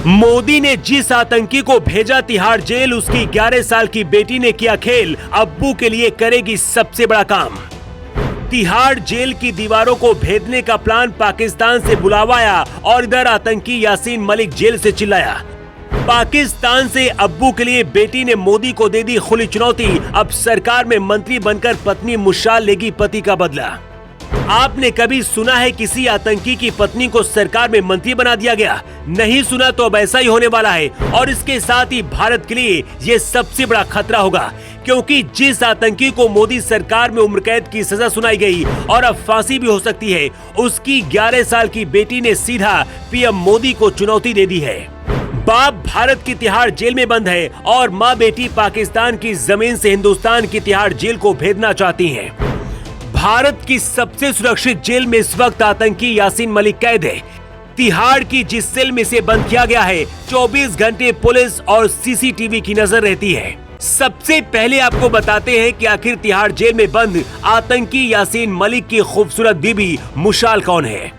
मोदी ने जिस आतंकी को भेजा तिहाड़ जेल, उसकी 11 साल की बेटी ने किया खेल, अब्बू के लिए करेगी सबसे बड़ा काम। तिहाड़ जेल की दीवारों को भेदने का प्लान, पाकिस्तान से बुलावा आया और इधर आतंकी यासीन मलिक जेल से चिल्लाया। पाकिस्तान से अब्बू के लिए बेटी ने मोदी को दे दी खुली चुनौती, अब सरकार में मंत्री बनकर पत्नी मुशाल लेगी पति का बदला। आपने कभी सुना है किसी आतंकी की पत्नी को सरकार में मंत्री बना दिया गया? नहीं सुना तो अब ऐसा ही होने वाला है और इसके साथ ही भारत के लिए ये सबसे बड़ा खतरा होगा, क्योंकि जिस आतंकी को मोदी सरकार में उम्र कैद की सजा सुनाई गई और अब फांसी भी हो सकती है, उसकी 11 साल की बेटी ने सीधा पीएम मोदी को चुनौती दे दी है। बाप भारत की तिहाड़ जेल में बंद है और माँ बेटी पाकिस्तान की जमीन से हिंदुस्तान की तिहाड़ जेल को भेजना चाहती हैं। भारत की सबसे सुरक्षित जेल में इस वक्त आतंकी यासीन मलिक कैद है। तिहाड़ की जिस सेल में से बंद किया गया है, 24 घंटे पुलिस और सीसीटीवी की नजर रहती है। सबसे पहले आपको बताते हैं कि आखिर तिहाड़ जेल में बंद आतंकी यासीन मलिक की खूबसूरत बीबी मुशाल कौन है।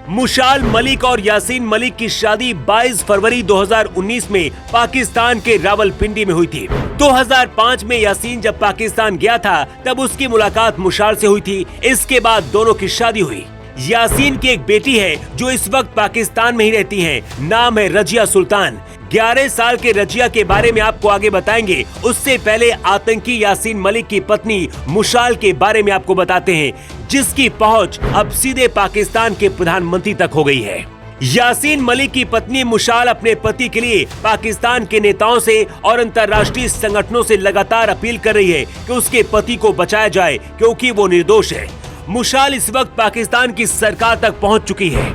मुशाल मलिक और यासीन मलिक की शादी 22 फरवरी 2019 में पाकिस्तान के रावलपिंडी में हुई थी। 2005 में यासीन जब पाकिस्तान गया था, तब उसकी मुलाकात मुशाल से हुई थी। इसके बाद दोनों की शादी हुई। यासीन की एक बेटी है जो इस वक्त पाकिस्तान में ही रहती है, नाम है रजिया सुल्तान। 11 साल के रजिया के बारे में आपको आगे बताएंगे। उससे पहले आतंकी यासीन मलिक की पत्नी मुशाल के बारे में आपको बताते हैं, जिसकी पहुंच अब सीधे पाकिस्तान के प्रधानमंत्री तक हो गई है। यासीन मलिक की पत्नी मुशाल अपने पति के लिए पाकिस्तान के नेताओं से और अंतर्राष्ट्रीय संगठनों से लगातार अपील कर रही है कि उसके पति को बचाया जाए, क्योंकि वो निर्दोष है। मुशाल इस वक्त पाकिस्तान की सरकार तक पहुंच चुकी है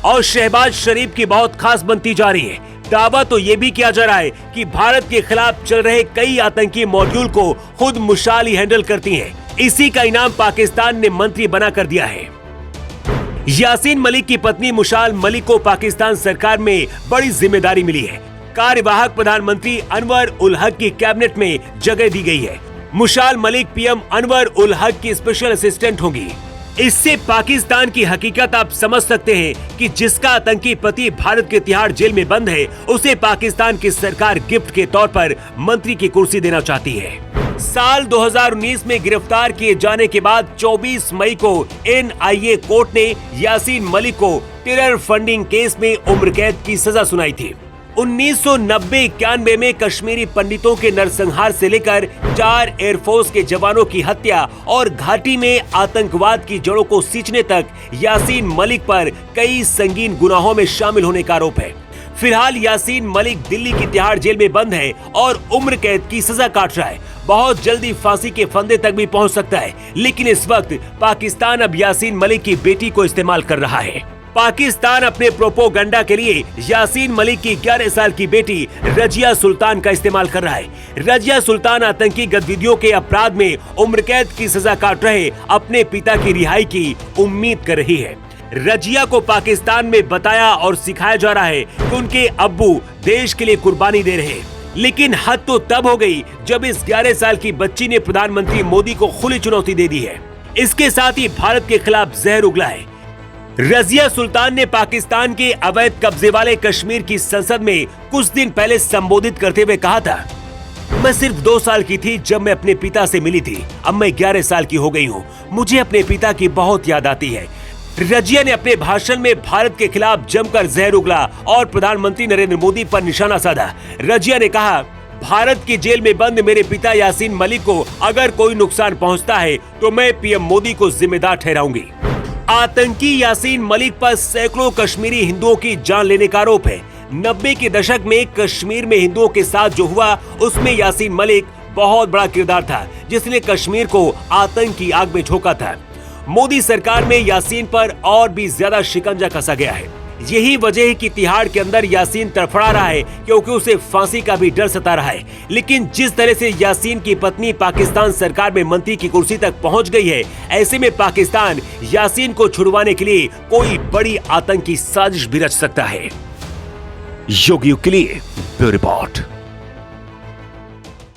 और शहबाज शरीफ की बहुत खास बनती जा रही है। दावा तो ये भी किया जा रहा है कि भारत के खिलाफ चल रहे कई आतंकी मॉड्यूल को खुद मुशाल ही हैंडल करती है। इसी का इनाम पाकिस्तान ने मंत्री बना कर दिया है। यासीन मलिक की पत्नी मुशाल मलिक को पाकिस्तान सरकार में बड़ी जिम्मेदारी मिली है। कार्यवाहक प्रधानमंत्री अनवर उल हक की कैबिनेट में जगह दी गई है। मुशाल मलिक पीएम अनवर उल हक की स्पेशल असिस्टेंट होंगी। इससे पाकिस्तान की हकीकत आप समझ सकते हैं कि जिसका आतंकी पति भारत के तिहाड़ जेल में बंद है, उसे पाकिस्तान की सरकार गिफ्ट के तौर पर मंत्री की कुर्सी देना चाहती है। साल 2019 में गिरफ्तार किए जाने के बाद 24 मई को NIA कोर्ट ने यासीन मलिक को टेरर फंडिंग केस में उम्र कैद की सजा सुनाई थी। 1990-91 में कश्मीरी पंडितों के नरसंहार से लेकर 4 एयरफोर्स के जवानों की हत्या और घाटी में आतंकवाद की जड़ों को सींचने तक यासीन मलिक पर कई संगीन गुनाहों में शामिल होने का आरोप है। फिलहाल यासीन मलिक दिल्ली की तिहाड़ जेल में बंद है और उम्र कैद की सजा काट रहा है। बहुत जल्दी फांसी के फंदे तक भी पहुंच सकता है, लेकिन इस वक्त पाकिस्तान अब यासीन मलिक की बेटी को इस्तेमाल कर रहा है। पाकिस्तान अपने प्रोपोगंडा के लिए यासीन मलिक की 11 साल की बेटी रजिया सुल्तान का इस्तेमाल कर रहा है। रजिया सुल्तान आतंकी गतिविधियों के अपराध में उम्र कैद की सजा काट रहे अपने पिता की रिहाई की उम्मीद कर रही है। रजिया को पाकिस्तान में बताया और सिखाया जा रहा है कि उनके अब्बू देश के लिए कुर्बानी दे रहे हैं। लेकिन हद तो तब हो गई जब इस 11 साल की बच्ची ने प्रधानमंत्री मोदी को खुली चुनौती दे दी है। इसके साथ ही भारत के खिलाफ जहर उगला है। रजिया सुल्तान ने पाकिस्तान के अवैध कब्जे वाले कश्मीर की संसद में कुछ दिन पहले संबोधित करते हुए कहा था, मैं सिर्फ 2 साल की थी जब मैं अपने पिता से मिली थी, अब मैं 11 साल की हो गई हूँ, मुझे अपने पिता की बहुत याद आती है। रजिया ने अपने भाषण में भारत के खिलाफ जमकर जहर उगला और प्रधानमंत्री नरेंद्र मोदी पर निशाना साधा। रजिया ने कहा, भारत की जेल में बंद मेरे पिता यासीन मलिक को अगर कोई नुकसान पहुंचता है तो मैं पीएम मोदी को जिम्मेदार ठहराऊंगी। आतंकी यासीन मलिक पर सैकड़ों कश्मीरी हिंदुओं की जान लेने का आरोप है। 90 के दशक में कश्मीर में हिंदुओं के साथ जो हुआ, उसमें यासीन मलिक बहुत बड़ा किरदार था, जिसने कश्मीर को आतंक की आग में झोंका था। मोदी सरकार में यासीन पर और भी ज्यादा शिकंजा कसा गया है। यही वजह है कि तिहाड़ के अंदर यासीन तड़फड़ा रहा है, क्योंकि उसे फांसी का भी डर सता रहा है। लेकिन जिस तरह से यासीन की पत्नी पाकिस्तान सरकार में मंत्री की कुर्सी तक पहुंच गई है, ऐसे में पाकिस्तान यासीन को छुड़वाने के लिए कोई बड़ी आतंकी साजिश भी रच सकता है। योगी के लिए ब्यूरो रिपोर्ट।